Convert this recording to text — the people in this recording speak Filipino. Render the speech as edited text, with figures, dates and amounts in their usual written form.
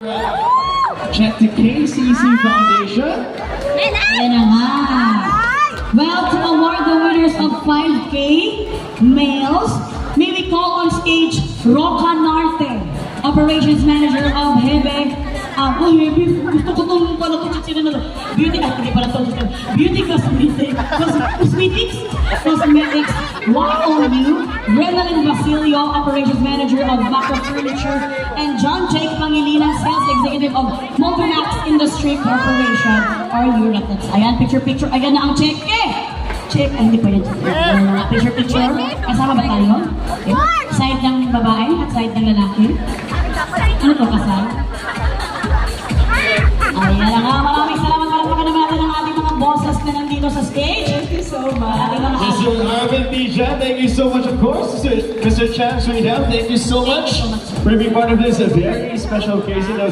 Check the KCC Foundation. Ayan na nga. Well, to award the winners of 5K males, may we call on stage Roca Norte, Operations Manager of Hebe. Hebe, gusto ko itong pala ito kasi na Beauty, hindi pala ito. Beauty Cosmetics, YOU, Renalyn Basilio, Operations Manager of Maco Furniture, and John Jake Pangilinan, Sales Executive of Multinax Industry Corporation, or Eurotex. Ayan, picture. Ayan na ang check. Check. Ay, hindi pa yan. Picture. Kasama ba tayo? Okay. Side ng babae at side ng lalaki. Ano to, kasal? Ayan na nga. Maraming salamat. Palakpakan naman natin ang ating mga bosses na nandito sa stage. Thank you so much. Mr. Arvin Dijan, thank you so much, of course. Mr. Chan Sweetheart, thank you so much for being part of this very special occasion.